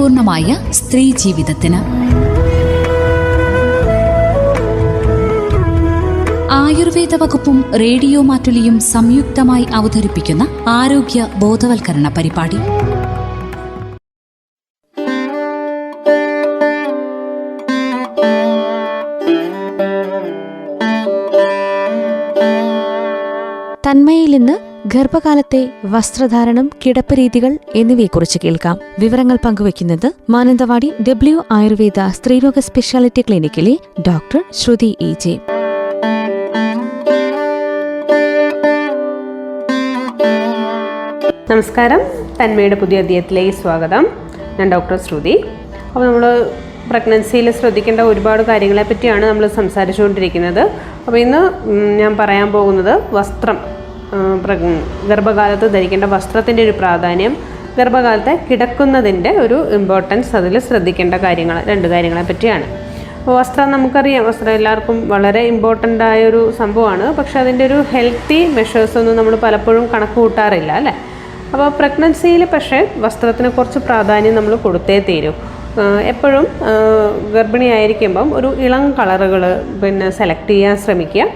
ആരോഗ്യപൂർണമായ സ്ത്രീ ജീവിതത്തിന്. ആയുർവേദ വകുപ്പും റേഡിയോ മാറ്റുലിയും സംയുക്തമായി അവതരിപ്പിക്കുന്ന ആരോഗ്യ ബോധവൽക്കരണ പരിപാടി. തന്മയിൽ ഇന്ന് ഗർഭകാലത്തെ വസ്ത്രധാരണം, കിടപ്പ് രീതികൾ എന്നിവയെക്കുറിച്ച് കേൾക്കാം. വിവരങ്ങൾ പങ്കുവയ്ക്കുന്നത് മാനന്തവാടി W ആയുർവേദ സ്ത്രീരോഗ സ്പെഷ്യാലിറ്റി ക്ലിനിക്കിലെ ഡോക്ടർ ശ്രുതി EJ. നമസ്കാരം, തന്മയുടെ പുതിയ അധ്യായത്തിലേക്ക് സ്വാഗതം. ഞാൻ ഡോക്ടർ ശ്രുതി. അപ്പോൾ നമ്മൾ പ്രഗ്നൻസിയിൽ ശ്രദ്ധിക്കേണ്ട ഒരുപാട് കാര്യങ്ങളെ പറ്റിയാണ് നമ്മൾ സംസാരിച്ചുകൊണ്ടിരിക്കുന്നത്. അപ്പോൾ ഇന്ന് ഞാൻ പറയാൻ പോകുന്നത് വസ്ത്രം, ഗർഭകാലത്ത് ധരിക്കേണ്ട വസ്ത്രത്തിൻ്റെ ഒരു പ്രാധാന്യം, ഗർഭകാലത്തെ കിടക്കുന്നതിൻ്റെ ഒരു ഇമ്പോർട്ടൻസ്, അതിൽ ശ്രദ്ധിക്കേണ്ട കാര്യങ്ങൾ, 2 കാര്യങ്ങളെ പറ്റിയാണ്. അപ്പോൾ വസ്ത്രം നമുക്കറിയാം, വസ്ത്രം എല്ലാവർക്കും വളരെ ഇമ്പോർട്ടൻ്റ് ആയൊരു സംഭവമാണ്. പക്ഷേ അതിൻ്റെ ഒരു ഹെൽത്തി മെഷേഴ്സൊന്നും നമ്മൾ പലപ്പോഴും കണക്ക് കൂട്ടാറില്ല, അല്ലേ? അപ്പോൾ പ്രഗ്നൻസിയിൽ പക്ഷേ വസ്ത്രത്തിന് കുറച്ച് പ്രാധാന്യം നമ്മൾ കൊടുത്തേ തീരൂ. എപ്പോഴും ഗർഭിണിയായിരിക്കുമ്പം ഒരു ഇളം കളറുകൾ സെലക്ട് ചെയ്യാൻ ശ്രമിക്കുക.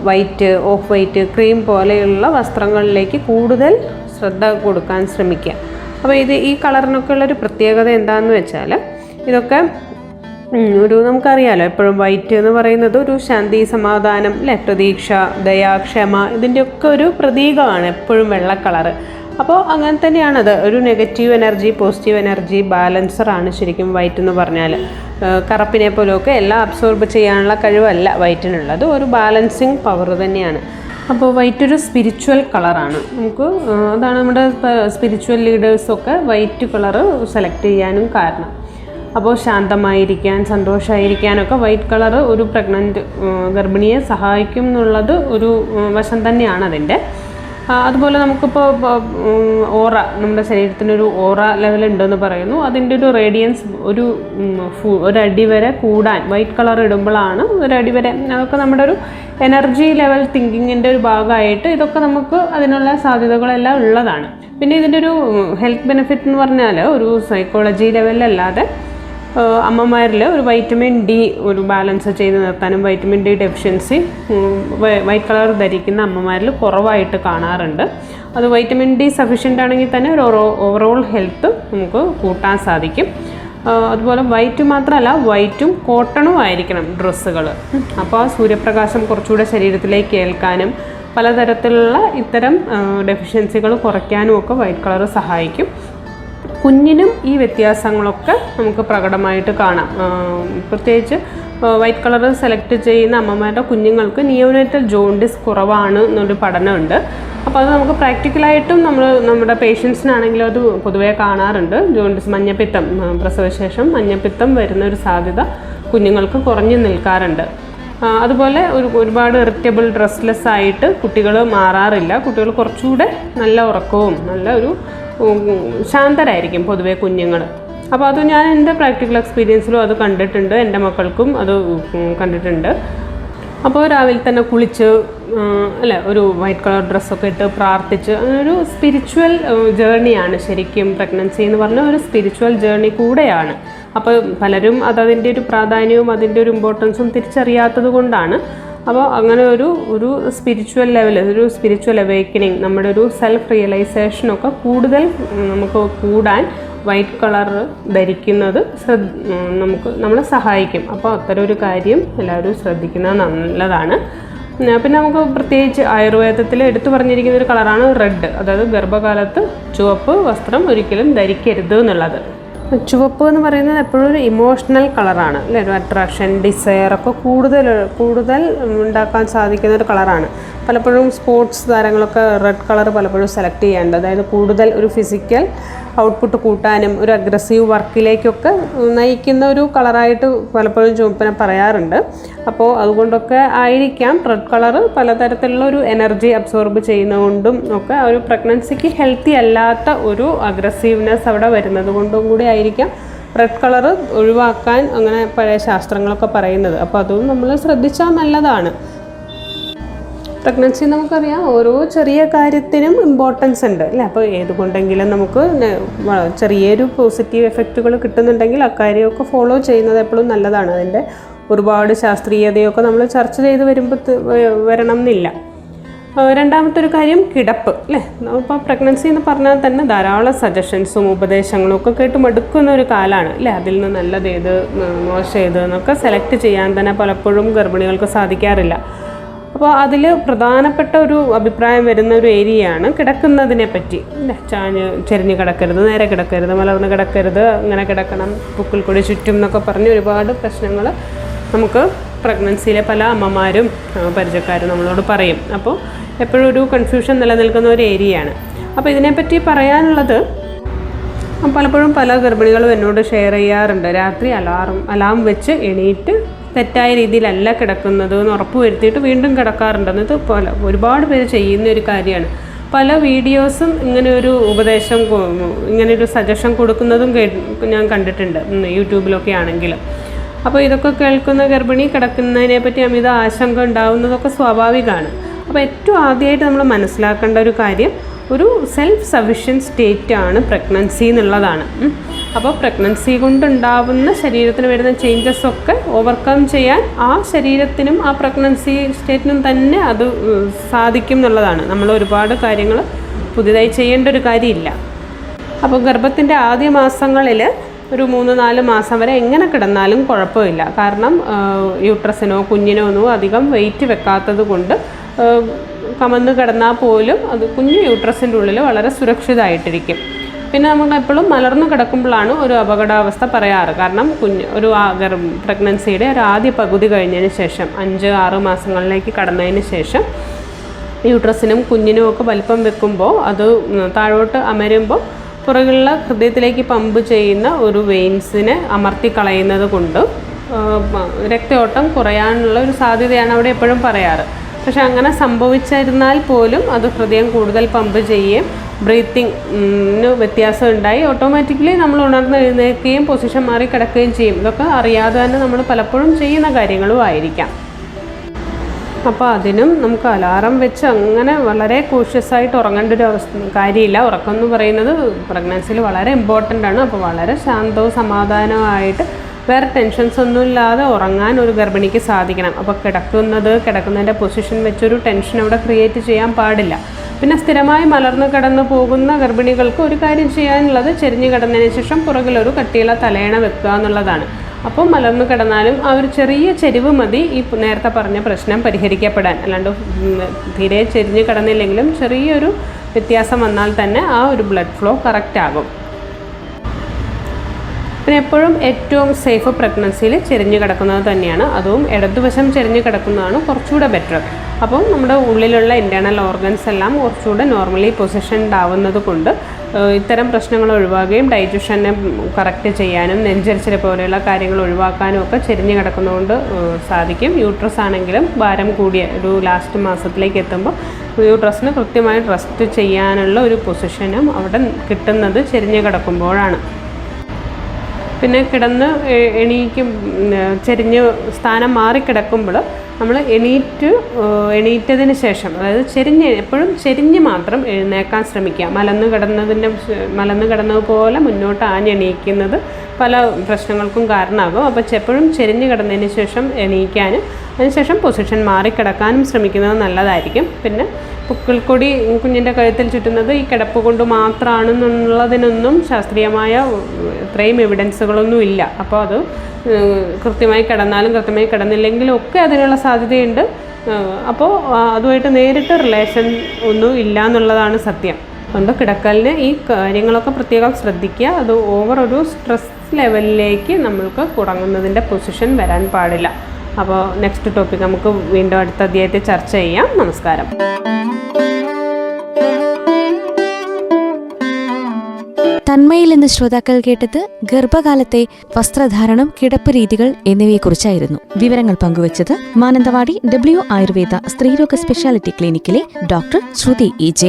വൈറ്റ്, ഓഫ് വൈറ്റ്, ക്രീം പോലെയുള്ള വസ്ത്രങ്ങളിലേക്ക് കൂടുതൽ ശ്രദ്ധ കൊടുക്കാൻ ശ്രമിക്കുക. അപ്പോൾ ഈ കളറിനൊക്കെ ഉള്ളൊരു പ്രത്യേകത എന്താണെന്ന് വെച്ചാൽ, ഇതൊക്കെ നമുക്കറിയാലോ, എപ്പോഴും വൈറ്റ് എന്ന് പറയുന്നത് ഒരു ശാന്തി, സമാധാനം, അല്ലേ, പ്രതീക്ഷ, ദയ, ക്ഷമ, ഇതിൻ്റെയൊക്കെ ഒരു പ്രതീകമാണ് എപ്പോഴും വെള്ള കളറ്. അപ്പോൾ അങ്ങനെ തന്നെയാണത്. ഒരു നെഗറ്റീവ് എനർജി, പോസിറ്റീവ് എനർജി ബാലൻസറാണ് ശരിക്കും വൈറ്റ് എന്ന് പറഞ്ഞാൽ. കറുപ്പിനെ പോലെയൊക്കെ എല്ലാം അബ്സോർബ് ചെയ്യാനുള്ള കഴിവല്ല വൈറ്റിനുള്ളത്, ഒരു ബാലൻസിങ് പവർ തന്നെയാണ്. അപ്പോൾ വൈറ്റ് ഒരു സ്പിരിച്വൽ കളറാണ്. അതാണ് നമ്മുടെ സ്പിരിച്വൽ ലീഡേഴ്സൊക്കെ വൈറ്റ് കളറ് സെലക്ട് ചെയ്യാനും കാരണം. അപ്പോൾ ശാന്തമായിരിക്കാൻ, സന്തോഷമായിരിക്കാനൊക്കെ വൈറ്റ് കളറ് ഒരു പ്രഗ്നൻ്റ് ഗർഭിണിയെ സഹായിക്കും എന്നുള്ളത് ഒരു വശം തന്നെയാണ് അതിൻ്റെ. അതുപോലെ നമുക്കിപ്പോൾ ഓറ, നമ്മുടെ ശരീരത്തിനൊരു ഓറ ലെവൽ ഉണ്ടെന്ന് പറയുന്നു. അതിൻ്റെ ഒരു റേഡിയൻസ് ഒരടി വരെ കൂടാൻ വൈറ്റ് കളർ ഇടുമ്പോഴാണ്, ഒരടി വരെ, അതൊക്കെ നമ്മുടെ ഒരു എനർജി ലെവൽ തിങ്കിങ്ങിൻ്റെ ഒരു ഭാഗമായിട്ട് ഇതൊക്കെ നമുക്ക് അതിനുള്ള സാധ്യതകളെല്ലാം ഉള്ളതാണ്. പിന്നെ ഇതിൻ്റെ ഒരു ഹെൽത്ത് ബെനിഫിറ്റ് എന്ന് പറഞ്ഞാൽ ഒരു സൈക്കോളജി ലെവലിലല്ലാതെ അമ്മമാരിൽ ഒരു വൈറ്റമിൻ ഡി ഒരു ബാലൻസ് ചെയ്ത് നിർത്താനും, vitamin D deficiency white colour ധരിക്കുന്ന അമ്മമാരിൽ കുറവായിട്ട് കാണാറുണ്ട്. അത് വൈറ്റമിൻ ഡി സഫീഷ്യൻ്റ് ആണെങ്കിൽ തന്നെ ഒരു ഓവറോൾ ഹെൽത്ത് നമുക്ക് കൂട്ടാൻ സാധിക്കും. അതുപോലെ വൈറ്റ് മാത്രമല്ല, വൈറ്റും കോട്ടണും ആയിരിക്കണം ഡ്രസ്സുകൾ. അപ്പോൾ സൂര്യപ്രകാശം കുറച്ചുകൂടെ ശരീരത്തിലേക്ക് ഏൽക്കാനും പലതരത്തിലുള്ള ഇത്തരം ഡെഫിഷ്യൻസികൾ കുറയ്ക്കാനും ഒക്കെ വൈറ്റ് കളർ സഹായിക്കും. കുഞ്ഞിനും ഈ വ്യത്യാസങ്ങളൊക്കെ നമുക്ക് പ്രകടമായിട്ട് കാണാം. പ്രത്യേകിച്ച് വൈറ്റ് കളർ സെലക്ട് ചെയ്യുന്ന അമ്മമാരുടെ കുഞ്ഞുങ്ങൾക്ക് നിയോനേറ്റൽ ജോണ്ടിസ് കുറവാണ് എന്നൊരു പഠനമുണ്ട്. അപ്പോൾ അത് നമുക്ക് പ്രാക്ടിക്കലായിട്ടും നമ്മുടെ പേഷ്യൻസിനാണെങ്കിലും അത് പൊതുവേ കാണാറുണ്ട്. ജോണ്ടിസ്, മഞ്ഞപ്പിത്തം, പ്രസവശേഷം മഞ്ഞപ്പിത്തം വരുന്നൊരു സാധ്യത കുഞ്ഞുങ്ങൾക്ക് കുറഞ്ഞു നിൽക്കാറുണ്ട്. അതുപോലെ ഒരുപാട് ഇറിറ്റബിൾ, ഡ്രസ്ലെസ് ആയിട്ട് കുട്ടികൾ മാറാറില്ല. കുട്ടികൾ കുറച്ചുകൂടെ നല്ല ഉറക്കവും നല്ല ഒരു ശാന്തരായിരിക്കും പൊതുവെ കുഞ്ഞുങ്ങൾ. അപ്പോൾ അത് ഞാൻ എൻ്റെ പ്രാക്ടിക്കൽ എക്സ്പീരിയൻസിലും അത് കണ്ടിട്ടുണ്ട്, എൻ്റെ മക്കൾക്കും അത് കണ്ടിട്ടുണ്ട്. അപ്പോൾ രാവിലെ തന്നെ കുളിച്ച്, അല്ലേ, ഒരു വൈറ്റ് കളർ ഡ്രസ്സൊക്കെ ഇട്ട് പ്രാർത്ഥിച്ച്, അങ്ങനൊരു സ്പിരിച്വൽ ജേർണിയാണ് ശരിക്കും പ്രഗ്നൻസി എന്ന് പറഞ്ഞാൽ, ഒരു സ്പിരിച്വൽ ജേർണി കൂടെയാണ്. അപ്പോൾ പലരും അതിൻ്റെ ഒരു പ്രാധാന്യവും അതിൻ്റെ ഒരു ഇമ്പോർട്ടൻസും തിരിച്ചറിയാത്തത് കൊണ്ടാണ്. അപ്പോൾ അങ്ങനെ ഒരു സ്പിരിച്വൽ ലെവൽ, ഒരു സ്പിരിച്വൽ അവേക്കനിങ്, നമ്മുടെ ഒരു സെൽഫ് റിയലൈസേഷനൊക്കെ കൂടുതൽ നമുക്ക് കൂടാൻ വൈറ്റ് കളർ ധരിക്കുന്നത് നമ്മളെ സഹായിക്കും. അപ്പോൾ അത്തരം ഒരു കാര്യം എല്ലാവരും ശ്രദ്ധിക്കുന്നത് നല്ലതാണ്. പിന്നെ നമുക്ക് പ്രത്യേകിച്ച് ആയുർവേദത്തിൽ എടുത്തു പറഞ്ഞിരിക്കുന്ന ഒരു കളറാണ് റെഡ്. അതായത് ഗർഭകാലത്ത് ചുവപ്പ് വസ്ത്രം ഒരിക്കലും ധരിക്കരുത് എന്നുള്ളത്. ചുവപ്പ് എന്ന് പറയുന്നത് എപ്പോഴും ഒരു ഇമോഷണൽ കളറാണ്, അല്ലേ? ഒരു അട്രാക്ഷൻ, ഡിസയർ ഒക്കെ കൂടുതൽ ഉണ്ടാക്കാൻ സാധിക്കുന്ന ഒരു കളറാണ്. പലപ്പോഴും സ്പോർട്സ് താരങ്ങളൊക്കെ റെഡ് കളർ പലപ്പോഴും സെലക്ട് ചെയ്യാറുണ്ട്. അതായത് കൂടുതൽ ഒരു ഫിസിക്കൽ ഔട്ട്പുട്ട് കൂട്ടാനും ഒരു അഗ്രസീവ് വർക്കിലേക്കൊക്കെ നയിക്കുന്ന ഒരു കളറായിട്ട് പലപ്പോഴും ചുവപ്പിനെ പറയാറുണ്ട്. അപ്പോൾ അതുകൊണ്ടൊക്കെ ആയിരിക്കാം റെഡ് കളറ് പലതരത്തിലുള്ള ഒരു എനർജി അബ്സോർബ് ചെയ്യുന്നതുകൊണ്ടും ഒക്കെ ഒരു പ്രഗ്നൻസിക്ക് ഹെൽത്തി അല്ലാത്ത ഒരു അഗ്രസീവ്നെസ് അവിടെ വരുന്നത് കൊണ്ടും കൂടി ആയിരിക്കാം റെഡ് കളറ് ഒഴിവാക്കാൻ അങ്ങനെ പഴയ ശാസ്ത്രങ്ങളൊക്കെ പറയുന്നത്. അപ്പോൾ അതും നമ്മൾ ശ്രദ്ധിച്ചാൽ നല്ലതാണ്. പ്രഗ്നൻസി നമുക്കറിയാം ഓരോ ചെറിയ കാര്യത്തിനും ഇമ്പോർട്ടൻസ് ഉണ്ട് അല്ലേ. അപ്പോൾ ഏതുകൊണ്ടെങ്കിലും നമുക്ക് ചെറിയൊരു പോസിറ്റീവ് എഫക്റ്റുകൾ കിട്ടുന്നുണ്ടെങ്കിൽ അക്കാര്യമൊക്കെ ഫോളോ ചെയ്യുന്നത് എപ്പോഴും നല്ലതാണ്. അതിൻ്റെ ഒരുപാട് ശാസ്ത്രീയതയൊക്കെ നമ്മൾ ചർച്ച ചെയ്ത് വരണം എന്നില്ല. രണ്ടാമത്തെ ഒരു കാര്യം കിടപ്പ് അല്ലേ. ഇപ്പോൾ പ്രഗ്നൻസി എന്ന് പറഞ്ഞാൽ തന്നെ ധാരാളം സജഷൻസും ഉപദേശങ്ങളും ഒക്കെ കേട്ട് മടുക്കുന്ന ഒരു കാലമാണ് അല്ലേ. അതിൽ നിന്ന് നല്ലത് ഏത് മോശം ഏത് എന്നൊക്കെ സെലക്ട് ചെയ്യാൻ തന്നെ പലപ്പോഴും ഗർഭിണികൾക്ക് സാധിക്കാറില്ല. അപ്പോൾ അതിൽ പ്രധാനപ്പെട്ട ഒരു അഭിപ്രായം വരുന്ന ഒരു ഏരിയയാണ് കിടക്കുന്നതിനെ പറ്റി അല്ലേ. ചെരിഞ്ഞ് കിടക്കരുത്, നേരെ കിടക്കരുത്, മലർന്ന് കിടക്കരുത്, ഇങ്ങനെ കിടക്കണം, പുക്കിൾ കൊടി ചുറ്റും എന്നൊക്കെ പറഞ്ഞ് ഒരുപാട് പ്രശ്നങ്ങൾ നമുക്ക് പ്രഗ്നൻസിയിലെ പല അമ്മമാരും പരിചയക്കാരും നമ്മളോട് പറയും. അപ്പോൾ എപ്പോഴും ഒരു കൺഫ്യൂഷൻ നിലനിൽക്കുന്ന ഒരു ഏരിയയാണ്. അപ്പോൾ ഇതിനെപ്പറ്റി പറയാനുള്ളത്, പലപ്പോഴും പല ഗർഭിണികളും എന്നോട് ഷെയർ ചെയ്യാറുണ്ട്. രാത്രി അലാം വെച്ച് എണീറ്റ് തെറ്റായ രീതിയിലല്ല കിടക്കുന്നത് എന്ന് ഉറപ്പ് വരുത്തിയിട്ട് വീണ്ടും കിടക്കാറുണ്ടെന്ന്. ഇത് ഒരുപാട് പേര് ചെയ്യുന്ന ഒരു കാര്യമാണ്. പല വീഡിയോസും ഇങ്ങനെ ഒരു ഉപദേശം, ഇങ്ങനെയൊരു സജഷൻ കൊടുക്കുന്നതും ഞാൻ കണ്ടിട്ടുണ്ട് യൂട്യൂബിലൊക്കെ ആണെങ്കിലും. അപ്പോൾ ഇതൊക്കെ കേൾക്കുന്ന ഗർഭിണി കിടക്കുന്നതിനെ പറ്റി അമിത ആശങ്ക ഉണ്ടാകുന്നതൊക്കെ സ്വാഭാവികമാണ്. അപ്പോൾ ഏറ്റവും ആദ്യമായിട്ട് നമ്മൾ മനസ്സിലാക്കേണ്ട ഒരു കാര്യം, ഒരു സെൽഫ് സഫിഷ്യൻറ്റ് സ്റ്റേറ്റാണ് പ്രഗ്നൻസി എന്നുള്ളതാണ്. അപ്പോൾ പ്രഗ്നൻസി കൊണ്ടുണ്ടാവുന്ന ശരീരത്തിന് വരുന്ന ചേഞ്ചസ് ഒക്കെ ഓവർകം ചെയ്യാൻ ആ ശരീരത്തിനും ആ പ്രഗ്നൻസി സ്റ്റേറ്റിനും തന്നെ അത് സാധിക്കും എന്നുള്ളതാണ്. നമ്മൾ ഒരുപാട് കാര്യങ്ങൾ പുതിയതായി ചെയ്യേണ്ട ഒരു കാര്യമില്ല. അപ്പോൾ ഗർഭത്തിൻ്റെ ആദ്യ മാസങ്ങളിൽ ഒരു 3-4 മാസം വരെ എങ്ങനെ കിടന്നാലും കുഴപ്പമില്ല. കാരണം യൂട്രസിനോ കുഞ്ഞിനോ ഒന്നും അധികം വെയിറ്റ് വെക്കാത്തത് കൊണ്ട് കമന്ന് കിടന്നാൽ പോലും അത് കുഞ്ഞ് യൂട്രസിൻ്റെ ഉള്ളിൽ വളരെ സുരക്ഷിതമായിട്ടിരിക്കും. പിന്നെ നമുക്ക് എപ്പോഴും മലർന്നു കിടക്കുമ്പോഴാണ് ഒരു അപകടാവസ്ഥ പറയാറ്. കാരണം ഒരു പ്രഗ്നൻസിയുടെ ഒരു ആദ്യ പകുതി കഴിഞ്ഞതിന് ശേഷം 5-6 മാസങ്ങളിലേക്ക് കടന്നതിന് ശേഷം യൂട്രസിനും കുഞ്ഞിനും ഒക്കെ വലിപ്പം വെക്കുമ്പോൾ അത് താഴോട്ട് അമരുമ്പോൾ പുറകുള്ള ഹൃദയത്തിലേക്ക് പമ്പ് ചെയ്യുന്ന ഒരു വെയിൻസിനെ അമർത്തി കളയുന്നത് കൊണ്ട് രക്തയോട്ടം കുറയാനുള്ള ഒരു സാധ്യതയാണ് അവിടെ എപ്പോഴും പറയാറ്. പക്ഷെ അങ്ങനെ സംഭവിച്ചിരുന്നാൽ പോലും അത് ഹൃദയം കൂടുതൽ പമ്പ് ചെയ്യുകയും ബ്രീത്തിങ്ങിന് വ്യത്യാസം ഉണ്ടായി ഓട്ടോമാറ്റിക്കലി നമ്മൾ ഉണർന്ന് എഴുന്നേൽക്കുകയും പൊസിഷൻ മാറി കിടക്കുകയും ചെയ്യും. ഇതൊക്കെ അറിയാതെ തന്നെ നമ്മൾ പലപ്പോഴും ചെയ്യുന്ന കാര്യങ്ങളും ആയിരിക്കാം. അപ്പോൾ അതിനും നമുക്ക് അലാറം വെച്ച് അങ്ങനെ വളരെ കോഷ്യസായിട്ട് ഉറങ്ങേണ്ട ഒരു കാര്യമില്ല. ഉറക്കം എന്ന് പറയുന്നത് പ്രഗ്നൻസിയിൽ വളരെ ഇമ്പോർട്ടൻ്റ് ആണ്. അപ്പോൾ വളരെ ശാന്തവും സമാധാനമായിട്ട് വേറെ ടെൻഷൻസ് ഒന്നുമില്ലാതെ ഉറങ്ങാൻ ഒരു ഗർഭിണിക്ക് സാധിക്കണം. അപ്പോൾ കിടക്കുന്നതിൻ്റെ പൊസിഷൻ വെച്ചൊരു ടെൻഷൻ അവിടെ ക്രിയേറ്റ് ചെയ്യാൻ പാടില്ല. പിന്നെ സ്ഥിരമായി മലർന്നു കിടന്നു പോകുന്ന ഗർഭിണികൾക്ക് ഒരു കാര്യം ചെയ്യാനുള്ളത്, ചെരിഞ്ഞ് കിടന്നതിന് ശേഷം പുറകിലൊരു കട്ടിയുള്ള തലയണ വെക്കുക എന്നുള്ളതാണ്. അപ്പോൾ മലർന്നു കിടന്നാലും ആ ഒരു ചെറിയ ചെരിവ് മതി ഈ നേരത്തെ പറഞ്ഞ പ്രശ്നം പരിഹരിക്കപ്പെടാൻ. അല്ലാണ്ട് തീരെ ചെരിഞ്ഞ് കിടന്നില്ലെങ്കിലും ചെറിയൊരു വ്യത്യാസം വന്നാൽ തന്നെ ആ ഒരു ബ്ലഡ് ഫ്ലോ കറക്റ്റ് ആകും. പിന്നെ എപ്പോഴും ഏറ്റവും സേഫ് പ്രഗ്നൻസിയിൽ ചെരിഞ്ഞ് കിടക്കുന്നത് തന്നെയാണ്. അതും ഇടതുവശം ചെരിഞ്ഞ് കിടക്കുന്നതാണ് കുറച്ചുകൂടെ ബെറ്റർ. അപ്പം നമ്മുടെ ഉള്ളിലുള്ള ഇൻറ്റേർണൽ ഓർഗൻസ് എല്ലാം കുറച്ചുകൂടെ നോർമലി പൊസിഷൻഡ് ആവുന്നത് കൊണ്ട് ഇത്തരം പ്രശ്നങ്ങൾ ഒഴിവാക്കുകയും ഡൈജഷനെ കറക്റ്റ് ചെയ്യാനും നെഞ്ചരിച്ചിൽ പോലെയുള്ള കാര്യങ്ങൾ ഒഴിവാക്കാനും ഒക്കെ ചെരിഞ്ഞ് കിടക്കുന്നതുകൊണ്ട് സാധിക്കും. യൂട്രസ് ആണെങ്കിലും ഭാരം കൂടിയ ഒരു ലാസ്റ്റ് മാസത്തിലേക്ക് എത്തുമ്പോൾ യൂട്രസിന് കൃത്യമായിട്ട് റെസ്റ്റ് ചെയ്യാനുള്ള ഒരു പൊസിഷനും അവിടെ കിട്ടുന്നത് ചെരിഞ്ഞ് കിടക്കുമ്പോഴാണ്. പിന്നെ എണീക്കും ചെരിഞ്ഞ് സ്ഥാനം മാറിക്കിടക്കുമ്പോൾ നമ്മൾ എണീറ്റതിന് ശേഷം, അതായത് എപ്പോഴും ചെരിഞ്ഞ് മാത്രം എഴുന്നേക്കാൻ ശ്രമിക്കുക. മലന്ന് കിടന്നതുപോലെ മുന്നോട്ട് ആഞ്ഞെണീക്കുന്നത് പല പ്രശ്നങ്ങൾക്കും കാരണമാകും. അപ്പോൾ എപ്പോഴും ചെരിഞ്ഞ് കിടന്നതിന് ശേഷം എണീക്കാനും അതിനുശേഷം പൊസിഷൻ മാറിക്കിടക്കാനും ശ്രമിക്കുന്നത് നല്ലതായിരിക്കും. പിന്നെ പുക്കിൾക്കൊടി കുഞ്ഞിൻ്റെ കഴുത്തിൽ ചുറ്റുന്നത് ഈ കിടപ്പ് കൊണ്ട് മാത്രമാണെന്നുള്ളതിനൊന്നും ശാസ്ത്രീയമായ ഇത്രയും എവിഡൻസുകളൊന്നും ഇല്ല. അപ്പോൾ അത് കൃത്യമായി കിടന്നാലും കൃത്യമായി കിടന്നില്ലെങ്കിലും ഒക്കെ അതിനുള്ള സാധ്യതയുണ്ട്. അപ്പോൾ അതുമായിട്ട് നേരിട്ട് റിലേഷൻ ഒന്നും ഇല്ല എന്നുള്ളതാണ് സത്യം. അതുകൊണ്ട് കിടക്കലിന് ഈ കാര്യങ്ങളൊക്കെ പ്രത്യേകം ശ്രദ്ധിക്കുക. അത് ഒരു സ്ട്രെസ് ലെവലിലേക്ക് നമ്മൾക്ക് കുറങ്ങുന്നതിൻ്റെ പൊസിഷൻ വരാൻ പാടില്ല. അപ്പോൾ നെക്സ്റ്റ് ടോപ്പിക് നമുക്ക് വീണ്ടും അടുത്ത അധ്യായത്തിൽ ചർച്ച ചെയ്യാം. നമസ്കാരം. തന്മയിൽ നിന്ന് ശ്രോതാക്കൾ കേട്ടത് ഗർഭകാലത്തെ വസ്ത്രധാരണം, കിടപ്പ് രീതികൾ എന്നിവയെക്കുറിച്ചായിരുന്നു. വിവരങ്ങൾ പങ്കുവച്ചത് മാനന്തവാടി W ആയുർവേദ സ്ത്രീരോഗ സ്പെഷ്യാലിറ്റി ക്ലിനിക്കിലെ ഡോക്ടർ ശ്രുതി EJ.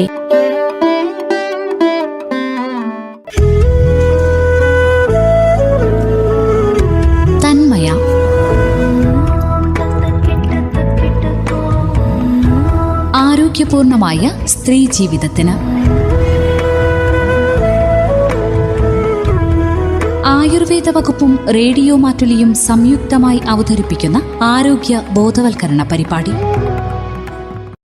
ആരോഗ്യപൂർണമായ സ്ത്രീ ജീവിതത്തിന്. ആയുർവേദ വകുപ്പും റേഡിയോ മാറ്റുലിയും സംയുക്തമായി അവതരിപ്പിക്കുന്ന ആരോഗ്യ ബോധവൽക്കരണ പരിപാടി.